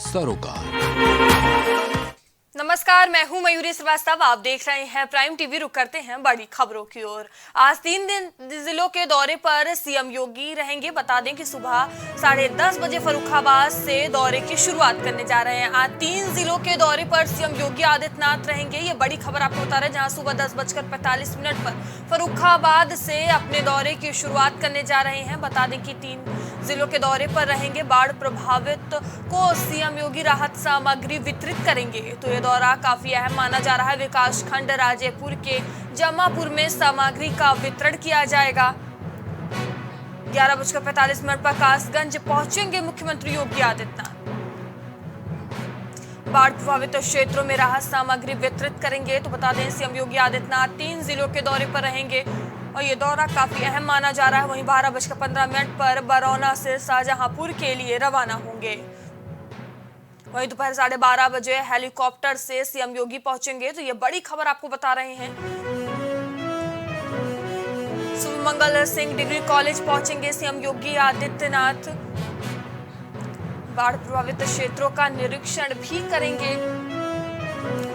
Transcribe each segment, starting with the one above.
सरोकार। नमस्कार, मैं हूं मयूरी श्रीवास्तव। आप देख रहे हैं प्राइम टीवी। रुक करते हैं बड़ी खबरों की ओर। आज 3 दिन जिलों के दौरे पर सीएम योगी रहेंगे। बता दें कि सुबह 10:30 बजे फर्रुखाबाद से दौरे की शुरुआत करने जा रहे हैं। आज 3 जिलों के दौरे पर सीएम योगी आदित्यनाथ रहेंगे। ये बड़ी खबर आपको बता रहे हैं, जहां सुबह 10:45 पर फर्रुखाबाद से अपने दौरे की शुरुआत करने जा रहे हैं। बता दें कि 3 जिलों के दौरे पर रहेंगे। बाढ़ प्रभावित को सीएम योगी राहत सामग्री वितरित करेंगे। तो ये दौरा काफी अहम माना जा रहा है। विकास खंड राजेपुर के जमापुर में सामग्री का वितरण किया जाएगा। 11:45 पर कासगंज पहुंचेंगे मुख्यमंत्री योगी आदित्यनाथ। बाढ़ प्रभावित क्षेत्रों में राहत सामग्री वितरित करेंगे। तो बता दें, सीएम योगी आदित्यनाथ 3 जिलों के दौरे पर रहेंगे और ये दौरा काफी अहम माना जा रहा है। वहीं 12:15 पर बरौना से शाहजहांपुर के लिए रवाना होंगे। वहीं दोपहर 12:30 बजे हेलीकॉप्टर से सीएम योगी पहुंचेंगे। तो ये बड़ी खबर आपको बता रहे हैं। सुमंगल सिंह डिग्री कॉलेज पहुंचेंगे सीएम योगी आदित्यनाथ। बाढ़ प्रभावित क्षेत्रों का निरीक्षण भी करेंगे।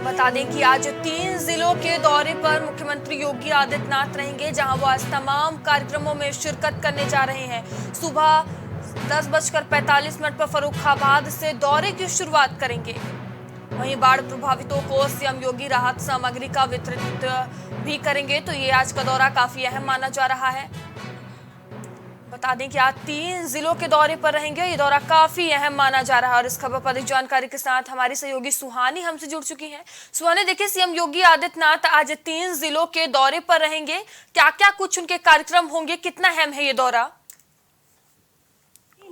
बता दें कि आज 3 जिलों के दौरे पर मुख्यमंत्री योगी आदित्यनाथ रहेंगे, जहां वो आज तमाम कार्यक्रमों में शिरकत करने जा रहे हैं। सुबह 10:45 पर फर्रुखाबाद से दौरे की शुरुआत करेंगे। वहीं बाढ़ प्रभावितों को सीएम योगी राहत सामग्री का वितरित भी करेंगे। तो ये आज का दौरा काफी अहम माना जा रहा है। बता दें कि आज 3 जिलों के दौरे पर रहेंगे। ये दौरा काफी अहम माना जा रहा है। और इस खबर पर अधिक जानकारी के साथ हमारी सहयोगी सुहानी हमसे जुड़ चुकी हैं। सुहानी, देखिए, सीएम योगी आदित्यनाथ आज 3 जिलों के दौरे पर रहेंगे। क्या क्या कुछ उनके कार्यक्रम होंगे, कितना अहम है ये दौरा?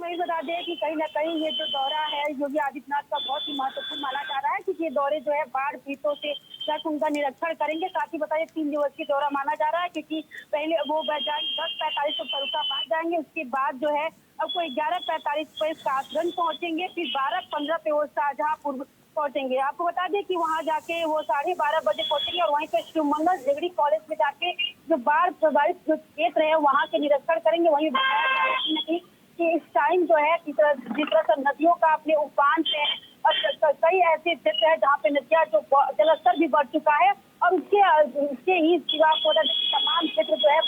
मैं बता दें कि कहीं ना कहीं ये जो दौरा है योगी आदित्यनाथ का बहुत ही महत्वपूर्ण माना जा रहा है, क्योंकि ये दौरे जो है बाढ़ पीड़ितों से तक उनका निरीक्षण करेंगे। साथ ही बताइए 3 दिवसीय दौरा माना जा रहा है, क्योंकि पहले वो 10:45 को फर्रुखाबाद जाएंगे। उसके बाद जो है आपको 11:45 पर कासगंज पहुंचेंगे। फिर 12:15 पे वो शाहजहांपुर पहुंचेंगे। आपको बता दें कि वहां जाके वो 12:30 बजे पहुंचेंगे और वहीं पे सुमंगल डिग्री कॉलेज में जाके जो बाढ़ प्रभावित जो क्षेत्र है वहाँ के निरीक्षण करेंगे। वहीं कि इस टाइम जो है जिस तरह से नदियों का अपने उफान से और कई ऐसे क्षेत्र है जहाँ पे नदियाँ जो जलस्तर भी बढ़ चुका है और उसके ही सिवा तमाम क्षेत्र जो है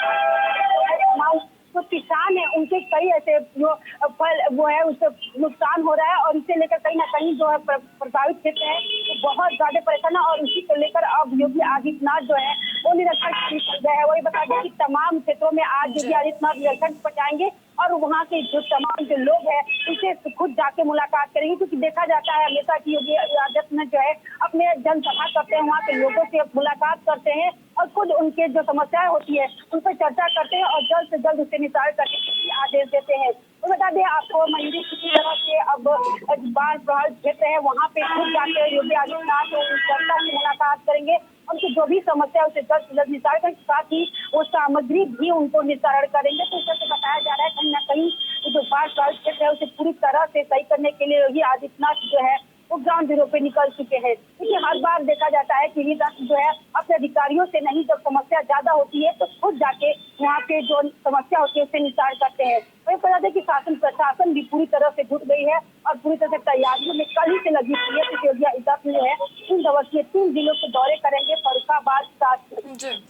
जो किसान है उनके कई ऐसे जो फल वो है उससे नुकसान हो रहा है और इसे लेकर कहीं ना कहीं जो है प्रभावित क्षेत्र है वो बहुत ज्यादा परेशान है। और उसी को लेकर अब योगी आदित्यनाथ जो है वो निरीक्षण कर गए हैं। वही बता दें कि तमाम क्षेत्रों में आज योगी आदित्यनाथ निरीक्षण पर जाएंगे और वहाँ के जो तमाम जो लोग हैं उनसे खुद जाके मुलाकात करेंगे, क्योंकि देखा जाता है हमेशा कि योगी आदित्यनाथ जो है अपने जनसभा करते हैं, वहाँ के लोगों से मुलाकात करते हैं और खुद उनके जो समस्याएं होती है उन पर चर्चा करते हैं और जल्द से जल्द उसे निस्तार करने के आदेश देते हैं। तो बता दें आपको मयूरी, किसी तरह से अब बाढ़ प्रभावित क्षेत्र है वहाँ पे खुद जाकर योगी आदित्यनाथ जनता से मुलाकात करेंगे। उनकी जो भी समस्या है उसे जल्द से जल्द निस्तार करेंगे, साथ ही वो सामग्री भी उनको निस्तारण करेंगे। तो इस तरह से बताया जा रहा है कहीं ना कहीं जो बाढ़ प्रभावित क्षेत्र है उसे पूरी तरह से सही करने के लिए योगी आदित्यनाथ जो है वो ग्राउंड जीरो पे निकल चुके हैं। क्योंकि हर बार देखा जाता है कि जो है अपने अधिकारियों से नहीं, जब समस्या ज्यादा होती है तो खुद जाके वहाँ पे जो समस्या होती है उसे निस्तार करते हैं। वही बता दें कि शासन प्रशासन भी पूरी तरह से जुट गई है और पूरी तरह से तैयारियों में कल ही से लगी हुई है। तो योगी आदित्यनाथ जो है 3 दिवसीय 3 जिलों के दौरे करेंगे, फर्रुखाबाद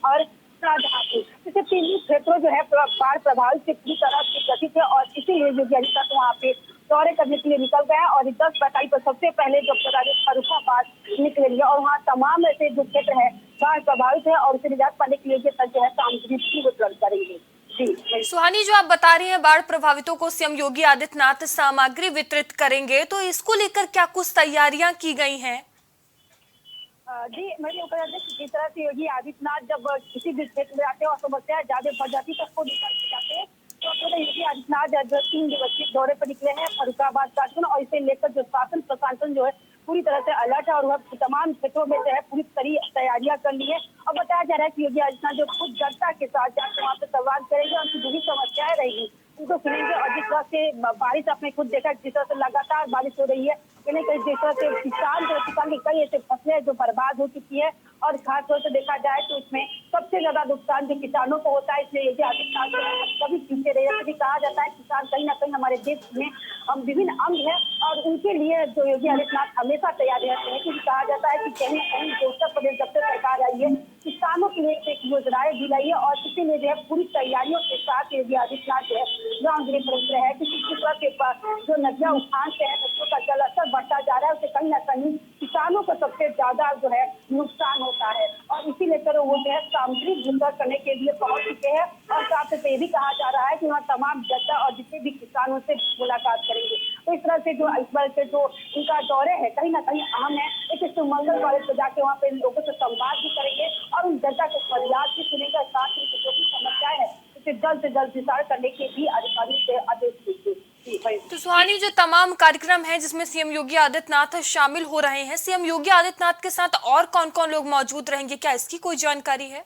और शाहजहांपुर। जैसे 3 क्षेत्रों जो है बाढ़ प्रभावित से पूरी तरह से ग्रसित है और इसीलिए योगी आदित्यनाथ वहाँ पे दौरे करने के लिए निकल गया और 10:45 पर सबसे पहले जो फर्रुखाबाद निकलेंगे और वहाँ तमाम ऐसे जो क्षेत्र है बाढ़ प्रभावित है और उसे निजात पाने के लिए जो है सामग्री की वितरण करेंगे। सुहानी, जो आप बता रही हैं बाढ़ प्रभावितों को सीएम योगी आदित्यनाथ सामग्री वितरित करेंगे, तो इसको लेकर क्या कुछ तैयारियां की गई हैं? जी, मैं ये बता दें कि जिस तरह से योगी आदित्यनाथ जब किसी भी क्षेत्र में आते हैं और समस्या ज्यादा बढ़ जाती है तो उसको निकाल के जाते हैं। तो योगी आदित्यनाथ जो 3 दिवसीय दौरे पर निकले हैं फर्रुखाबाद कासगंज और इसे लेकर जो शासन प्रशासन जो है पूरी तरह से अलर्ट है और वह तमाम क्षेत्रों में जो है पूरी तैयारियां कर ली है। और बताया जा रहा है कि योगी आदित्यनाथ जो खुद जनता के साथ जाकर वहाँ पे संवाद करेंगे, उनकी जो भी समस्याएं रहेगी उनको सुनेंगे। और जिस तरह से बारिश आपने खुद देखा, जिस तरह से लगातार बारिश हो रही है कहीं ना कहीं जिस तरह से किसान की कई ऐसे फसलें जो बर्बाद हो चुकी है, और खासतौर से देखा जाए तो इसमें सबसे ज्यादा नुकसान जो किसानों को होता है। इसलिए योगी आदित्यनाथ जो है कभी पीछे रहे, जैसे कि कहा जाता है किसान कहीं ना कहीं हमारे देश में विभिन्न अंग है, और उनके लिए जो योगी आदित्यनाथ हमेशा तैयार रहते हैं। क्योंकि कहा जाता है कि कहीं ना कहीं जो उत्तर प्रदेश जब से सरकार आई है, किसानों के लिए एक योजनाएं दिलाई है, और इसीलिए जो है पूरी तैयारियों के साथ योगी आदित्यनाथ जो है गाँव गिरे पहुंच रहे हैं। क्योंकि किस तरह के जो नदियां उफान से है, नदियों का जल स्तर बढ़ता जा रहा है, उससे कहीं ना कहीं किसानों को सबसे ज्यादा जो है नुकसान होता है, और इसी लेकर वो जो है सामग्री जुगाड़ करने के लिए पहुंच चुके हैं। और साथ ही ये भी कहा जा रहा है कि वहाँ तमाम जनता और जितने भी किसानों से मुलाकात करेंगे। तो इस तरह से जो इस बार से जो इनका दौरे है कहीं ना कहीं अहम है। एक सुमंगल कॉलेज पे जाके वहाँ पे लोगों से संवाद भी करेंगे, और उन जनता के फरियाद भी सुनेंगे, साथ ही जो भी समस्याएं है उसे जल्द से जल्द निस्तार करने के भी अधिकारी से आदेश दिए। तो सुहानी, जो तमाम कार्यक्रम है जिसमें सीएम योगी आदित्यनाथ शामिल हो रहे हैं, सीएम योगी आदित्यनाथ के साथ और कौन कौन लोग मौजूद रहेंगे, क्या इसकी कोई जानकारी है?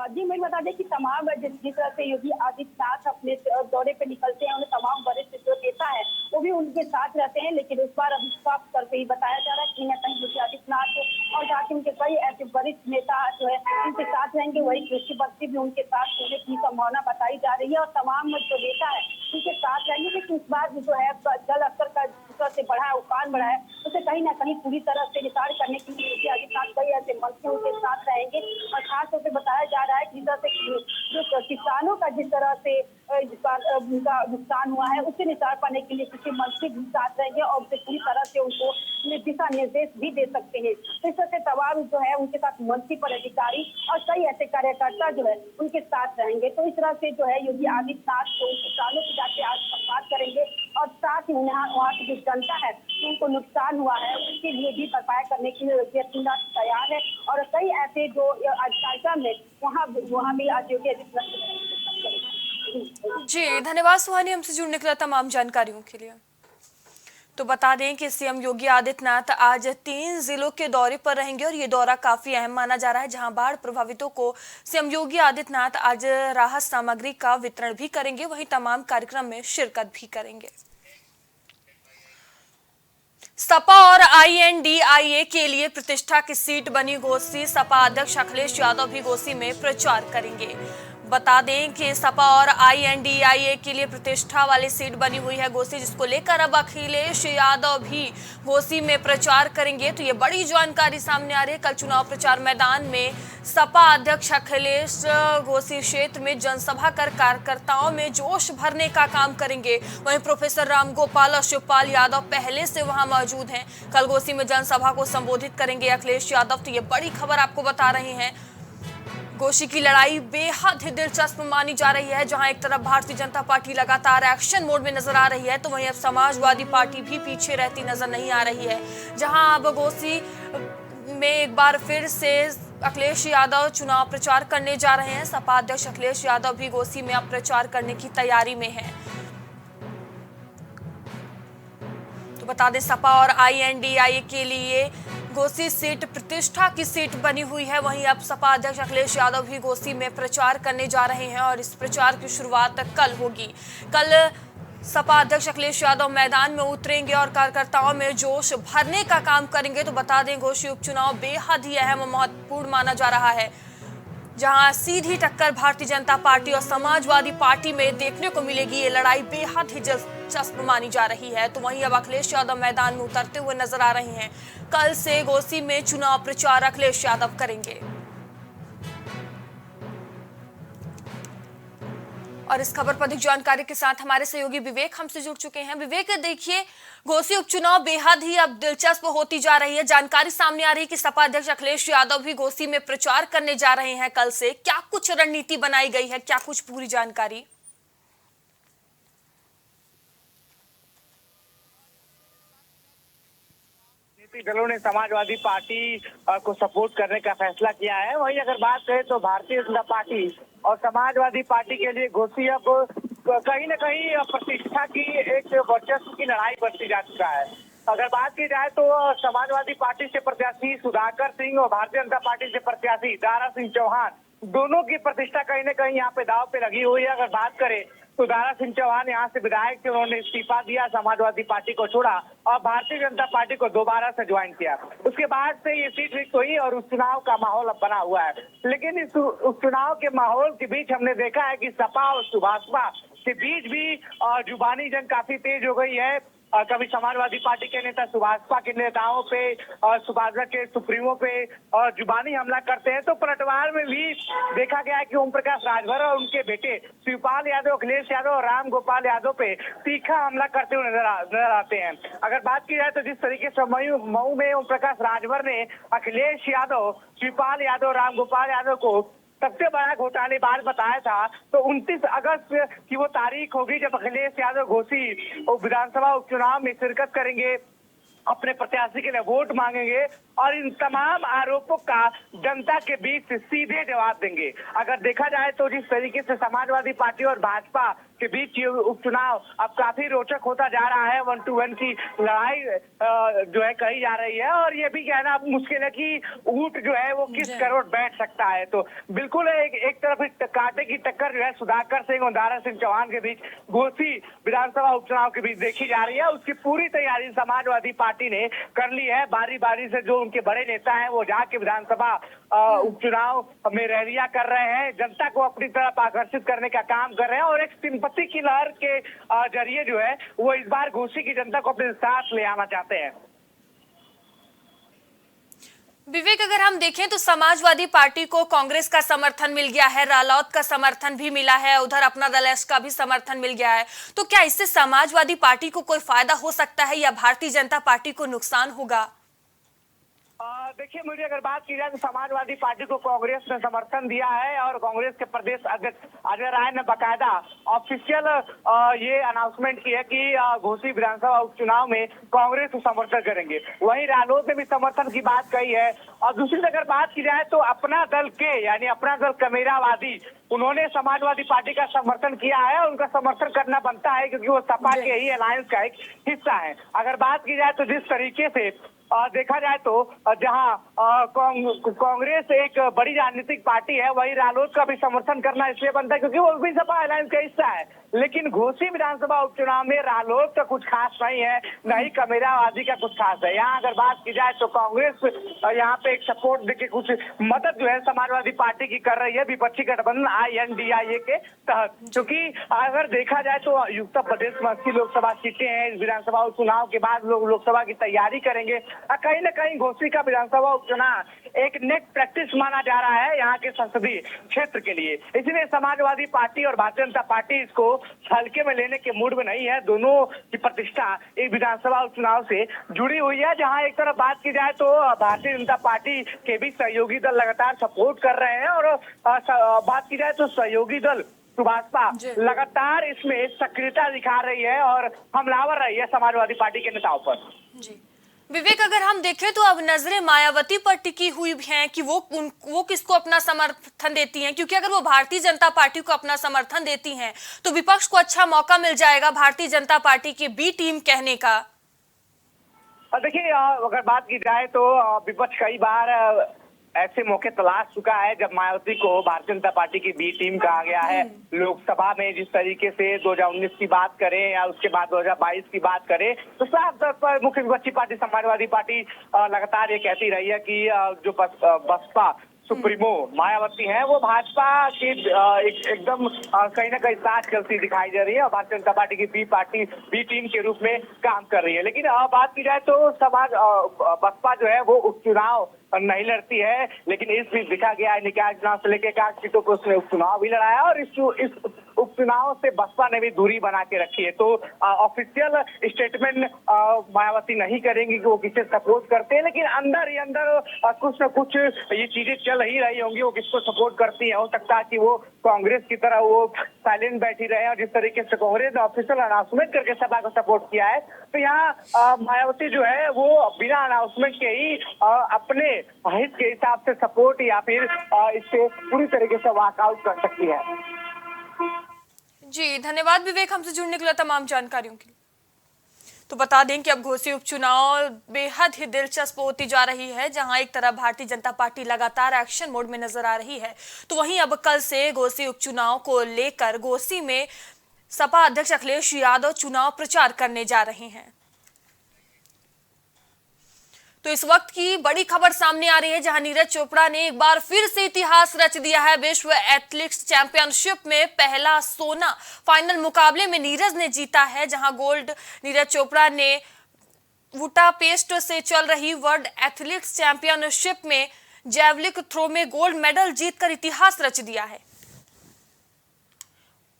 जी, मैं बता दें कि तमाम जिस तरह से योगी आदित्यनाथ अपने दौरे पे निकलते हैं, उन्हें तमाम वरिष्ठ जो नेता है वो भी उनके साथ रहते हैं। लेकिन इस बार अभी साफ करके ही बताया जा रहा है कि कहीं योगी आदित्यनाथ और साथ ही उनके कई ऐसे वरिष्ठ नेता जो है उनके साथ रहेंगे। वही कृषि मंत्री भी उनके साथ होने की संभावना बताई जा रही है, और तमाम जो नेता है उनके साथ रहेंगे। लेकिन इस बार जो है जल स्तर का जिस तरह से बढ़ा है, उफान बढ़ा है, उसे कहीं ना कहीं पूरी तरह से निसार करने के लिए योगी आदित्यनाथ कई ऐसे मंत्रियों के साथ रहेंगे। और खासतौर से बताया जा रहा है कि जिस तरह से जो किसानों का जिस तरह से उनका नुकसान हुआ है उसे निसार पाने के लिए कृषि मंत्री भी साथ रहेंगे, और उसे पूरी तरह से उनको दिशा निर्देश भी दे सकते हैं। तो इस तरह से तमाम जो है उनके साथ मंत्री पर अधिकारी और कई ऐसे कार्यकर्ता जो है उनके साथ रहेंगे। तो इस तरह से जो है योगी आदित्यनाथ जो किसानों से जाके आज संवाद करेंगे, और साथ ही वहाँ की जो जनता है उनको नुकसान हुआ है उसके लिए भी भरपाई करने के लिए योगी आदित्यनाथ तैयार है। और कई ऐसे जो आज कार्यक्रम है वहाँ भी आज योगी आदित्यनाथ। जी धन्यवाद सुहानी, हमसे जुड़ने के लिए, तमाम जानकारियों के लिए। तो बता दें कि सीएम योगी आदित्यनाथ आज 3 जिलों के दौरे पर रहेंगे, और ये दौरा काफी अहम माना जा रहा है, जहां बाढ़ प्रभावितों को सीएम योगी आदित्यनाथ आज राहत सामग्री का वितरण भी करेंगे, वहीं तमाम कार्यक्रम में शिरकत भी करेंगे। सपा और आईएनडीआईए के लिए प्रतिष्ठा की सीट बनी घोसी, सपा अध्यक्ष अखिलेश यादव भी घोसी में प्रचार करेंगे। बता दें कि सपा और आईएनडीआईए के लिए प्रतिष्ठा वाली सीट बनी हुई है घोसी, जिसको लेकर अब अखिलेश यादव भी घोसी में प्रचार करेंगे। तो ये बड़ी जानकारी सामने आ रही है। कल चुनाव प्रचार मैदान में सपा अध्यक्ष अखिलेश घोसी क्षेत्र में जनसभा कर कार्यकर्ताओं में जोश भरने का काम करेंगे। वहीं प्रोफेसर रामगोपाल और शिवपाल यादव पहले से वहां मौजूद हैं। कल घोसी में जनसभा को संबोधित करेंगे अखिलेश यादव। तो ये बड़ी खबर आपको बता रहे हैं। घोसी की लड़ाई बेहद ही दिलचस्प मानी जा रही है, जहां एक तरफ भारतीय जनता पार्टी लगातार एक्शन मोड में नजर आ रही है, तो वहीं अब समाजवादी पार्टी भी पीछे रहती नजर नहीं आ रही है। जहां अब घोसी में एक बार फिर से अखिलेश यादव चुनाव प्रचार करने जा रहे हैं। सपा अध्यक्ष अखिलेश यादव भी घोसी में अब प्रचार करने की तैयारी में है। तो बता दें सपा और आईएनडीआईए के लिए घोसी सीट प्रतिष्ठा की सीट बनी हुई है। वहीं अब सपा अध्यक्ष अखिलेश यादव भी घोसी में प्रचार करने जा रहे हैं, और इस प्रचार की शुरुआत कल होगी। कल सपा अध्यक्ष अखिलेश यादव मैदान में उतरेंगे और कार्यकर्ताओं में जोश भरने का काम करेंगे। तो बता दें घोसी उपचुनाव बेहद ही अहम और महत्वपूर्ण माना जा रहा है, जहां सीधी टक्कर भारतीय जनता पार्टी और समाजवादी पार्टी में देखने को मिलेगी। ये लड़ाई बेहद ही दिलचस्प मानी जा रही है। तो वहीं अब अखिलेश यादव मैदान में उतरते हुए नजर आ रहे हैं। कल से घोसी में चुनाव प्रचार अखिलेश यादव करेंगे। और इस खबर पर अधिक जानकारी के साथ हमारे सहयोगी विवेक हमसे जुड़ चुके हैं। विवेक, देखिए घोसी उपचुनाव बेहद ही अब दिलचस्प होती जा रही है। जानकारी सामने आ रही है कि सपा अध्यक्ष अखिलेश यादव भी घोसी में प्रचार करने जा रहे हैं कल से। क्या कुछ रणनीति बनाई गई है, क्या कुछ पूरी जानकारी? दलों ने समाजवादी पार्टी को सपोर्ट करने का फैसला किया है। वहीं अगर बात करें तो भारतीय जनता पार्टी और समाजवादी पार्टी के लिए घोसी अब कहीं न कहीं प्रतिष्ठा की एक वर्चस्व की लड़ाई बढ़ती जा चुका है। अगर बात की जाए तो समाजवादी पार्टी से प्रत्याशी सुधाकर सिंह और भारतीय जनता पार्टी से प्रत्याशी दारा सिंह चौहान, दोनों की प्रतिष्ठा कहीं न कहीं यहाँ पे दांव पे लगी हुई है। अगर बात करें तो दारा सिंह चौहान यहाँ से विधायक थे, उन्होंने इस्तीफा दिया, समाजवादी पार्टी को छोड़ा और भारतीय जनता पार्टी को दोबारा से ज्वाइन किया। उसके बाद से ये सीट रिक्त हुई और उस चुनाव का माहौल अब बना हुआ है। लेकिन इस उस चुनाव के माहौल के बीच हमने देखा है कि सपा और सुभाषपा के बीच भी जुबानी जंग काफी तेज हो गई है। कभी समाजवादी पार्टी के नेता सुभाषपा के नेताओं पे और सुभाषपा के सुप्रीमो पे और जुबानी हमला करते हैं। तो पलटवार में भी देखा गया है कि ओम प्रकाश राजभर और उनके बेटे शिवपाल यादव, अखिलेश यादव और राम गोपाल यादव पे तीखा हमला करते हुए नजर आते हैं। अगर बात की जाए तो जिस तरीके से मऊ में ओम प्रकाश राजभर ने अखिलेश यादव, शिवपाल यादव, राम गोपाल यादव को सबसे बड़ा घोटालेबाज बताया था, तो 29 अगस्त की वो तारीख होगी जब अखिलेश यादव घोसी विधानसभा उपचुनाव में शिरकत करेंगे, अपने प्रत्याशी के लिए वोट मांगेंगे और इन तमाम आरोपों का जनता के बीच सीधे जवाब देंगे। अगर देखा जाए तो जिस तरीके से समाजवादी पार्टी और भाजपा के बीच ये उपचुनाव अब काफी रोचक होता जा रहा है, 1-to-1 की लड़ाई जो है कही जा रही है और ये भी कहना मुश्किल है कि ऊंट जो है वो किस करोड़ बैठ सकता है। तो बिल्कुल एक तरफ कांटे की टक्कर जो है सुधाकर सिंह और दारा सिंह चौहान के बीच घोसी विधानसभा उपचुनाव के बीच देखी जा रही है। उसकी पूरी तैयारी समाजवादी पार्टी ने कर ली है। बारी बारी से जो उनके बड़े नेता हैं वो जाके विधानसभा उपचुनाव में रैलियां कर रहे हैं, जनता को अपनी तरफ आकर्षित करने का काम कर रहे हैं और एक सिंपैथी की लहर के जरिए जो है वो इस बार घोसी की जनता को अपने साथ ले आना चाहते हैं। विवेक, अगर हम देखें तो समाजवादी पार्टी को कांग्रेस का समर्थन मिल गया है, रालोद का समर्थन भी मिला है, उधर अपना दल एस का भी समर्थन मिल गया है, तो क्या इससे समाजवादी पार्टी को कोई फायदा हो सकता है या भारतीय जनता पार्टी को नुकसान होगा? देखिए, मुझे अगर बात की जाए तो समाजवादी पार्टी को कांग्रेस ने समर्थन दिया है और कांग्रेस के प्रदेश अध्यक्ष अजय राय ने बकायदा ऑफिशियल ये अनाउंसमेंट की है कि घोसी विधानसभा उपचुनाव में कांग्रेस को समर्थन करेंगे। वहीं रालोद ने भी समर्थन की बात कही है। और दूसरी अगर बात की जाए तो अपना दल के यानी अपना दल कमेरावादी, उन्होंने समाजवादी पार्टी का समर्थन किया है और उनका समर्थन करना बनता है क्योंकि वो सपा के ही अलायंस का एक हिस्सा है। अगर बात की जाए तो जिस तरीके से देखा जाए तो जहां कांग्रेस एक बड़ी राजनीतिक पार्टी है, वही रालोद का भी समर्थन करना इसलिए बनता है क्योंकि वो भी सपा अलायंस का हिस्सा है। लेकिन घोसी विधानसभा उपचुनाव में रालोद का कुछ खास नहीं है, न ही कमेरावादी का कुछ खास है। यहाँ अगर बात की जाए तो कांग्रेस यहाँ पे एक सपोर्ट देके कुछ मदद जो है समाजवादी पार्टी की कर रही है विपक्षी गठबंधन INDIA के तहत, क्योंकि अगर देखा जाए तो उत्तर प्रदेश में 80 लोकसभा सीटें हैं। इस विधानसभा उपचुनाव के बाद लोग लोकसभा की तैयारी करेंगे। कहीं न कहीं घोसी का विधानसभा उपचुनाव एक नेट प्रैक्टिस माना जा रहा है यहाँ के संसदीय क्षेत्र के लिए। इसलिए समाजवादी पार्टी और भारतीय जनता पार्टी इसको हल्के में लेने के मूड में नहीं है। दोनों की प्रतिष्ठा एक विधानसभा उपचुनाव से जुड़ी हुई है। जहां एक तरफ बात की जाए तो भारतीय जनता पार्टी के भी सहयोगी दल लगातार सपोर्ट कर रहे हैं और बात की जाए तो सहयोगी दल सुभाषपा लगातार इसमें सक्रियता दिखा रही है और हमलावर रही है समाजवादी पार्टी के नेताओं पर। जी विवेक, अगर हम देखें तो अब नजरें मायावती पर टिकी हुई हैं कि वो किसको अपना समर्थन देती हैं, क्योंकि अगर वो भारतीय जनता पार्टी को अपना समर्थन देती हैं तो विपक्ष को अच्छा मौका मिल जाएगा भारतीय जनता पार्टी की बी टीम कहने का। देखिए, अगर बात की जाए तो विपक्ष कई बार ऐसे मौके तलाश चुका है जब मायावती को भारतीय जनता पार्टी की बी टीम कहा गया है। लोकसभा में जिस तरीके से 2019 की बात करें या उसके बाद 2022 की बात करें तो साफ तौर पर मुख्य विपक्षी पार्टी समाजवादी पार्टी लगातार ये कहती रही है कि जो बसपा सुप्रीमो मायावती है वो भाजपा की एकदम कहीं ना कहीं साथ चलती दिखाई दे रही है और भारतीय जनता पार्टी की बी टीम के रूप में काम कर रही है। लेकिन बात की जाए तो बसपा जो है वो उपचुनाव नहीं लड़ती है, लेकिन इस बीच दिखा गया है निकाय चुनाव से लेकर 8 सीटों को उसने उपचुनाव भी लड़ाया और इस उपचुनाव से बसपा ने भी दूरी बना के रखी है। तो ऑफिशियल स्टेटमेंट मायावती नहीं करेंगी कि वो किसे सपोर्ट करते हैं, लेकिन अंदर ही अंदर कुछ न कुछ ये चीजें चल ही रही होंगी वो किसको सपोर्ट करती है। हो सकता है कि वो कांग्रेस की तरह वो साइलेंट बैठी रहे और जिस तरीके से कांग्रेस ने ऑफिशियल अनाउंसमेंट करके सपा को सपोर्ट किया है, तो यहाँ मायावती जो है वो बिना अनाउंसमेंट के ही अपने हित के हिसाब से सपोर्ट या फिर इससे पूरी तरीके से वॉकआउट कर सकती है। जी धन्यवाद विवेक, हमसे जुड़ने के लिए तमाम जानकारियों के लिए। तो बता दें कि अब घोसी उपचुनाव बेहद ही दिलचस्प होती जा रही है, जहां एक तरफ भारतीय जनता पार्टी लगातार एक्शन मोड में नजर आ रही है, तो वहीं अब कल से घोसी उपचुनाव को लेकर घोसी में सपा अध्यक्ष अखिलेश यादव चुनाव प्रचार करने जा रहे हैं। तो इस वक्त की बड़ी खबर सामने आ रही है, जहां नीरज चोपड़ा ने एक बार फिर से इतिहास रच दिया है। विश्व एथलेटिक्स चैंपियनशिप में पहला सोना फाइनल मुकाबले में नीरज ने जीता है, जहां गोल्ड नीरज चोपड़ा ने बुडापेस्ट से चल रही वर्ल्ड एथलेटिक्स चैंपियनशिप में जैवलिन थ्रो में गोल्ड मेडल जीतकर इतिहास रच दिया है।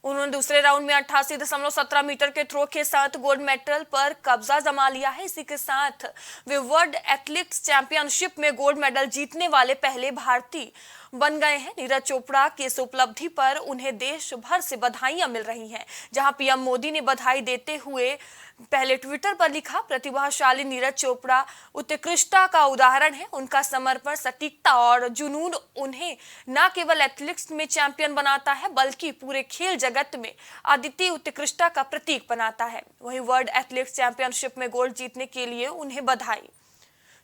उन्होंने दूसरे राउंड में 88.17 मीटर के थ्रो के साथ गोल्ड मेडल पर कब्जा जमा लिया है। इसी के साथ वे वर्ल्ड एथलेटिक्स चैंपियनशिप में गोल्ड मेडल जीतने वाले पहले भारतीय बन गए हैं। नीरज चोपड़ा की इस उपलब्धि पर उन्हें देश भर से बधाइयां मिल रही हैं, जहां पीएम मोदी ने बधाई देते हुए पहले ट्विटर पर लिखा, प्रतिभाशाली नीरज चोपड़ा उत्कृष्टता का उदाहरण है। उनका समर्पण, सटीकता और जुनून उन्हें न केवल एथलेटिक्स में चैंपियन बनाता है, बल्कि पूरे खेल जगत में अद्वितीय उत्कृष्टता का प्रतीक बनाता है। वहीं वर्ल्ड एथलेटिक्स चैंपियनशिप में गोल्ड जीतने के लिए उन्हें बधाई।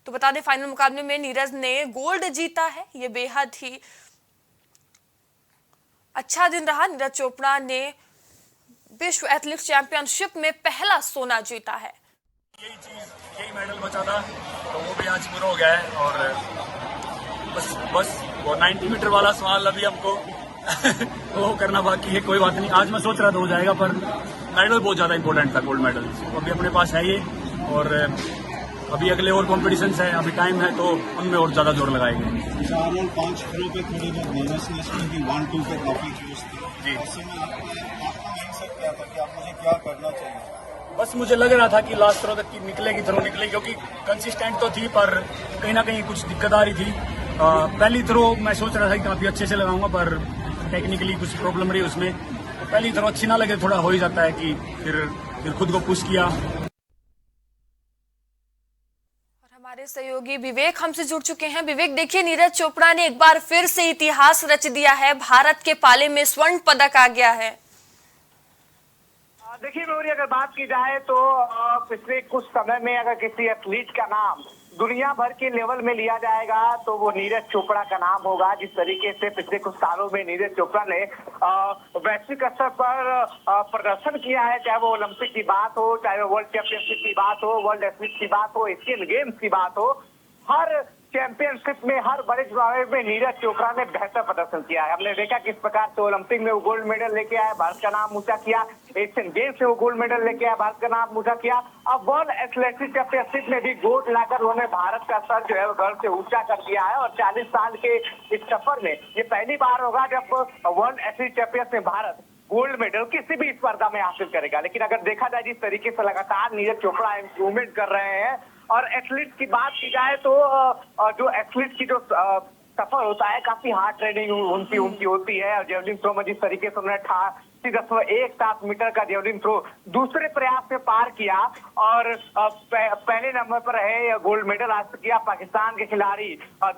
तो बता दें, फाइनल मुकाबले में नीरज ने गोल्ड जीता है। ये बेहद ही अच्छा दिन रहा। नीरज चोपड़ा ने विश्व एथलेटिक्स चैंपियनशिप में पहला सोना जीता है। यही मेडल बचा था, तो वो भी आज पूरा हो गया है। और बस वो 90 मीटर वाला सवाल अभी हमको वो करना बाकी है। कोई बात नहीं, आज मैं सोच रहा था हो जाएगा, पर मेडल बहुत ज्यादा इंपॉर्टेंट था, गोल्ड मेडल। अभी अपने पास है ये, और अभी अगले और कॉम्पिटिशंस है, अभी टाइम है, तो उनमें और ज्यादा जोर लगाएंगे। 4 और 5 थ्रो पे थोड़ी बहुत नर्वसनेस की 1-2 पे काफी चूज थी जी। ऐसे में आपका माइंडसेट क्या था कि आप मुझे क्या करना चाहिए? बस मुझे लग रहा था कि लास्ट थ्रो तक निकलेगी, थ्रो निकलेगी, क्योंकि कंसिस्टेंट तो थी, पर कहीं ना कहीं कुछ दिक्कत आ रही थी। पहली थ्रो मैं सोच रहा था कि काफी अच्छे से लगाऊंगा, पर टेक्निकली कुछ प्रॉब्लम रही उसमें। तो पहली थ्रो अच्छी ना लगे, थोड़ा हो ही जाता है कि फिर खुद को पुश किया। हमारे सहयोगी विवेक हमसे जुड़ चुके हैं। विवेक, देखिए, नीरज चोपड़ा ने एक बार फिर से इतिहास रच दिया है। भारत के पाले में स्वर्ण पदक आ गया है। देखिए मयूरी, अगर बात की जाए तो पिछले कुछ समय में अगर किसी एथलीट का नाम दुनिया भर के लेवल में लिया जाएगा तो वो नीरज चोपड़ा का नाम होगा। जिस तरीके से पिछले कुछ सालों में नीरज चोपड़ा ने वैश्विक स्तर पर प्रदर्शन किया है, चाहे वो ओलंपिक की बात हो, चाहे वो वर्ल्ड चैंपियनशिप की बात हो, वर्ल्ड एथलीट की बात हो, एशियन गेम्स की बात हो, हर चैंपियनशिप में, हर बड़े टूर्नामेंट में नीरज चोपड़ा ने बेहतर प्रदर्शन किया है। हमने देखा किस प्रकार से ओलंपिक में वो गोल्ड मेडल लेके आए, भारत का नाम ऊंचा किया। एशियन गेम्स में वो गोल्ड मेडल लेके आए, भारत का नाम ऊंचा किया। अब वर्ल्ड एथलेटिक्स चैंपियनशिप में भी गोल्ड लाकर उन्होंने भारत का स्तर जो है वो घर से ऊंचा कर दिया है। और 40 साल के इस सफर में ये पहली बार होगा जब वर्ल्ड एथलेटिक्स चैंपियनशिप में भारत गोल्ड मेडल किसी भी स्पर्धा में हासिल करेगा। लेकिन अगर देखा जाए जिस तरीके से लगातार नीरज चोपड़ा इंप्रूवमेंट कर रहे हैं, और एथलीट की बात की जाए तो जो एथलीट की जो सफर होता है, काफी हार्ड ट्रेनिंग उनकी होती है। और जेवलिन थ्रो में जिस तरीके से उन्होंने 88.17 मीटर का जेवलिन थ्रो दूसरे प्रयास में पार किया और पहले नंबर पर रहे, गोल्ड मेडल हासिल किया। पाकिस्तान के खिलाड़ी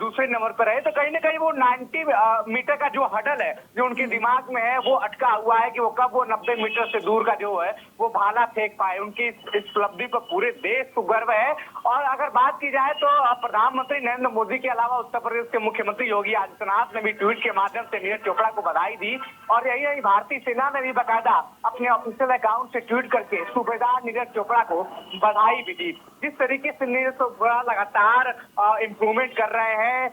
दूसरे नंबर पर रहे। तो कहीं ना कहीं वो 90 मीटर का जो हडल है जो उनके दिमाग में है वो अटका हुआ है कि वो कब वो 90 मीटर से दूर का जो है वो भाला फेंक पाए। उनकी इस उपलब्धि पर पूरे देश को गर्व है। और अगर बात की जाए तो प्रधानमंत्री नरेंद्र मोदी के अलावा उत्तर प्रदेश के मुख्यमंत्री योगी आदित्यनाथ ने भी ट्वीट के माध्यम से नीरज चोपड़ा को बधाई दी। और यही नहीं, भारतीय सेना ने भी बकायदा अपने ऑफिशियल अकाउंट से ट्वीट करके सूबेदार नीरज चोपड़ा को बधाई भी दी। जिस तरीके से नीरज चोपड़ा लगातार इम्प्रूवमेंट कर रहे हैं,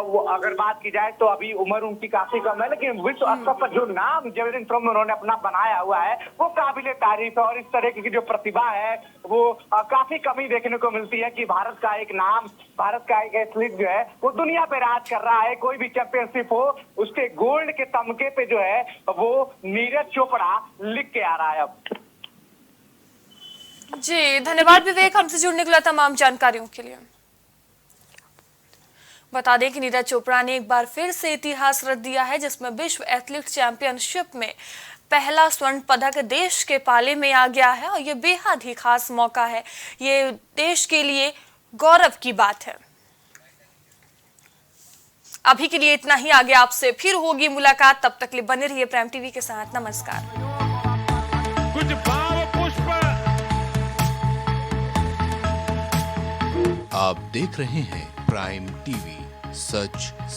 वो अगर बात की जाए तो अभी उम्र उनकी काफी कम है, लेकिन विश्व स्तर पर जो नाम जेवलिन थ्रो में उन्होंने अपना बनाया हुआ है वो काबिले तारीफ है। और इस तरह की जो प्रतिभा है वो काफी कमी देखने को मिलती है कि भारत का एक नाम, भारत का एक एथलीट जो है वो दुनिया पे राज कर रहा है। कोई भी चैंपियनशिप हो उसके गोल्ड के तमगे पे जो है वो नीरज चोपड़ा लिख के आ रहा है। अब जी, धन्यवाद विवेक, हमसे जुड़ने के लिए, तमाम जानकारियों के लिए। बता दें कि नीरज चोपड़ा ने एक बार फिर से इतिहास रच दिया है, जिसमें विश्व एथलेटिक्स चैंपियनशिप में पहला स्वर्ण पदक देश के पाले में आ गया है। और ये बेहद ही खास मौका है, ये देश के लिए गौरव की बात है। अभी के लिए इतना ही, आगे आपसे फिर होगी मुलाकात। तब तक के लिए बने रहिए प्राइम टीवी के साथ। नमस्कार। कुछ भाव पुष्प। आप देख रहे हैं प्राइम टीवी, सच